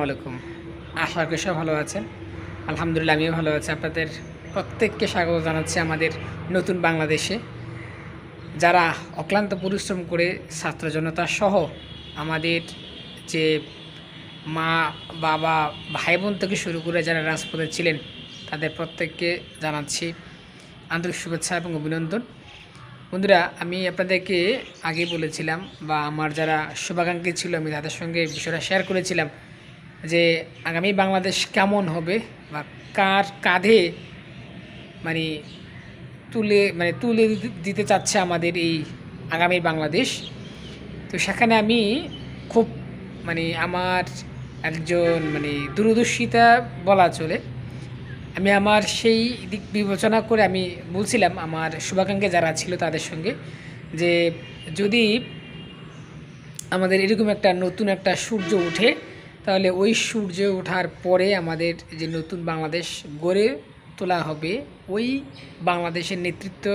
আলাইকুম। আশা করি সবাই ভালো আছেন। আলহামদুলিল্লাহ আমিও ভালো আছি। আপনাদের প্রত্যেককে স্বাগত জানাচ্ছি আমাদের নতুন বাংলাদেশে। যারা অক্লান্ত পরিশ্রম করে ছাত্র জনতা সহ আমাদের যে মা, বাবা, ভাই বোন থেকে শুরু করে যারা রাজপথে ছিলেন তাদের প্রত্যেককে জানাচ্ছি আন্তরিক শুভেচ্ছা এবং অভিনন্দন। বন্ধুরা, আমি আপনাদেরকে আগে বলেছিলাম বা আমার যারা শুভাকাঙ্ক্ষী ছিল আমি তাদের সঙ্গে বিষয়টা শেয়ার করেছিলাম যে আগামী বাংলাদেশ কেমন হবে বা কার কাঁধে মানে তুলে দিতে চাচ্ছে আমাদের এই আগামী বাংলাদেশ। তো সেখানে আমি খুব আমার একজন দূরদর্শিতা বলা চলে, আমি আমার সেই দিক বিবেচনা করে আমি বলছিলাম আমার শুভাকাঙ্ক্ষী যারা ছিল তাদের সঙ্গে যে যদি আমাদের এরকম একটা নতুন একটা সূর্য ওঠে তাহলে ওই সূর্য ওঠার পরে আমাদের যে নতুন বাংলাদেশ গড়ে তোলা হবে, ওই বাংলাদেশের নেতৃত্ব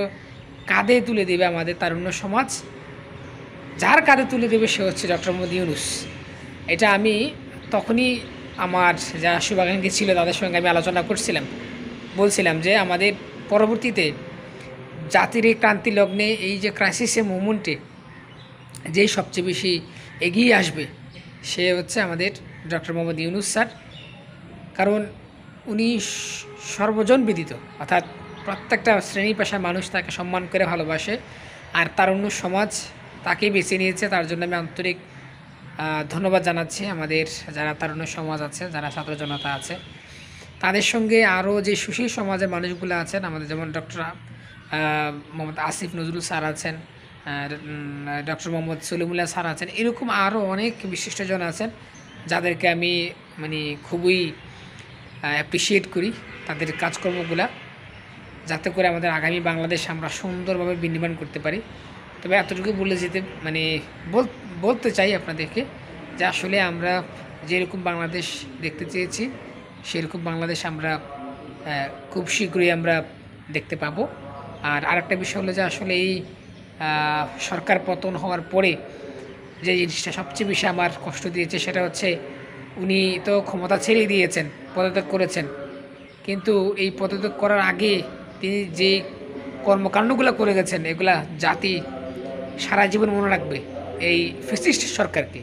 কাঁধে তুলে দেবে আমাদের তারুণ্য সমাজ। যার কাঁধে তুলে দেবে সে হচ্ছে ডক্টর মোহাম্মদ ইউনূস। এটা আমি তখনই আমার যা শুভাকাঙ্ক্ষী ছিল তাদের সঙ্গে আমি আলোচনা করছিলাম, বলছিলাম যে আমাদের পরবর্তীতে জাতির এই ক্রান্তি লগ্নে এই যে ক্রাইসিসের মুভমেন্টে যেই সবচেয়ে বেশি এগিয়ে আসবে সে হচ্ছে আমাদের ডক্টর মোহাম্মদ ইউনূস স্যার। কারণ উনি সর্বজন বিদিত, অর্থাৎ প্রত্যেকটা শ্রেণী পেশার মানুষ তাকে সম্মান করে ভালোবাসে, আর তারুণ্য সমাজ তাকেই বেছে নিয়েছে। তার জন্য আমি আন্তরিক ধন্যবাদ জানাচ্ছি আমাদের যারা তারুণ্য সমাজ আছে, যারা ছাত্র জনতা আছে, তাদের সঙ্গে আরও যে সুশীল সমাজের মানুষগুলো আছেন আমাদের, যেমন ডক্টর মোহাম্মদ আসিফ নজরুল স্যার আছেন, ডক্টর মোহাম্মদ সলিমুল্লাহ স্যার আছেন, এরকম আরও অনেক বিশিষ্টজন আছেন যাদেরকে আমি খুবই অ্যাপ্রিসিয়েট করি তাদের কাজকর্মগুলা, যাতে করে আমাদের আগামী বাংলাদেশ আমরা সুন্দরভাবে বিনির্মাণ করতে পারি। তবে এতটুকু বলে যেতে বলতে চাই আপনাদেরকে যে আসলে আমরা যেরকম বাংলাদেশ দেখতে চেয়েছি সেরকম বাংলাদেশ আমরা খুব শীঘ্রই আমরা দেখতে পাবো। আর আরেকটা বিষয় হলো যে আসলে এই সরকার পতন হওয়ার পরে যে জিনিসটা সবচেয়ে বেশি আমার কষ্ট দিয়েছে সেটা হচ্ছে উনি তো ক্ষমতা ছেড়েই দিয়েছেন, পদত্যাগ করেছেন, কিন্তু এই পদত্যাগ করার আগে তিনি যে কর্মকাণ্ডগুলো করে গেছেন এগুলা জাতি সারা জীবন মনে রাখবে। এই ফ্যাসিস্ট সরকারকে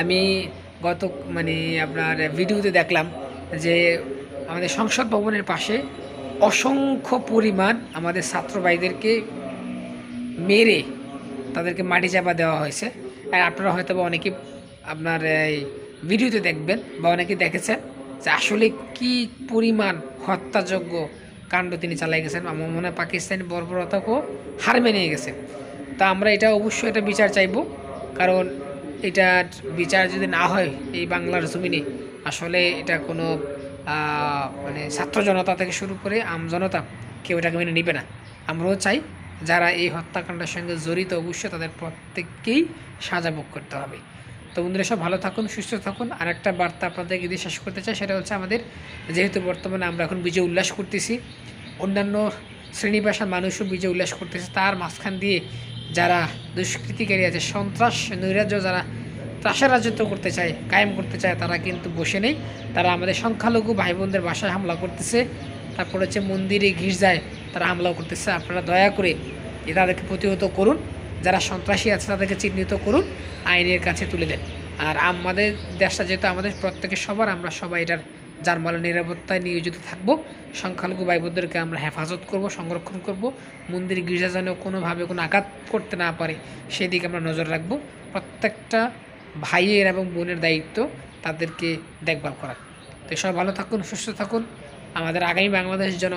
আমি গত আপনার ভিডিওতে দেখলাম যে আমাদের সংসদ ভবনের পাশে অসংখ্য পরিমাণ আমাদের ছাত্র ভাইদেরকে মেরে তাদেরকে মাটি চাপা দেওয়া হয়েছে। আর আপনারা হয়তো বা অনেকে আপনার এই ভিডিওতে দেখবেন বা অনেকে দেখেছেন যে আসলে কি পরিমাণ হত্যাযোগ্য কাণ্ড তিনি চালাই গেছেন। আমার মনে হয় পাকিস্তানি বর্বরতাকেও হার মেনে গেছে। তা আমরা এটা অবশ্যই এটা বিচার চাইব, কারণ এটার বিচার যদি না হয় এই বাংলার জমিনে আসলে এটা কোনো ছাত্র জনতা থেকে শুরু করে আমজনতা কেউ এটাকে মেনে নেবে না। আমরাও চাই যারা এই হত্যাকাণ্ডের সঙ্গে জড়িত অবশ্যই তাদের প্রত্যেককেই সাজা ভোগ করতে হবে। তো বন্ধুরা, সব ভালো থাকুন, সুস্থ থাকুন। আর একটা বার্তা আপনাদেরকে দিয়ে শেষ করতে চাই, সেটা হচ্ছে আমাদের যেহেতু বর্তমানে আমরা এখন বিজয় উল্লাস করতেছি, অন্যান্য শ্রেণী পেশার মানুষও বিজয় উল্লাস করতেছে, তার মাঝখান দিয়ে যারা দুষ্কৃতিকারী আছে, সন্ত্রাস নৈরাজ্য যারা ত্রাসের রাজত্ব করতে চায়, কায়েম করতে চায়, তারা কিন্তু বসে নেই। তারা আমাদের সংখ্যালঘু ভাই বোনদের বাসায় হামলা করতেছে, তারপর হচ্ছে মন্দিরে গির্জায় তারা হামলাও করতেছে। আপনারা দয়া করে তাদেরকে প্রতিহত করুন, যারা সন্ত্রাসী আছে তাদেরকে চিহ্নিত করুন, আইনের কাছে তুলে দেন। আর আমাদের দেশটা যেহেতু আমাদের প্রত্যেকের সবার, আমরা সবাই এটার জানমালের নিরাপত্তায় নিয়োজিত থাকব। সংখ্যালঘু ভাই বোনদেরকে আমরা হেফাজত করব, সংরক্ষণ করব। মন্দির গির্জা যেন কোনোভাবে কোনো আঘাত করতে না পারে সেদিকে আমরা নজর রাখব। প্রত্যেকটা ভাইয়ের এবং বোনের দায়িত্ব তাদেরকে দেখভাল করা। তো সবাই ভালো থাকুন, সুস্থ থাকুন। আমাদের আগামী বাংলাদেশ যেন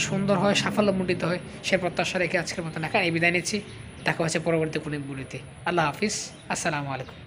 সুন্দর হয়, সাফল্যমণ্ডিত হয়, সে প্রত্যাশা রেখে আজকের মতো এই বিদায় নিচ্ছি। দেখা হচ্ছে পরবর্তী কোনো ভিডিওতে। আল্লাহ হাফিজ, আসসালামু আলাইকুম।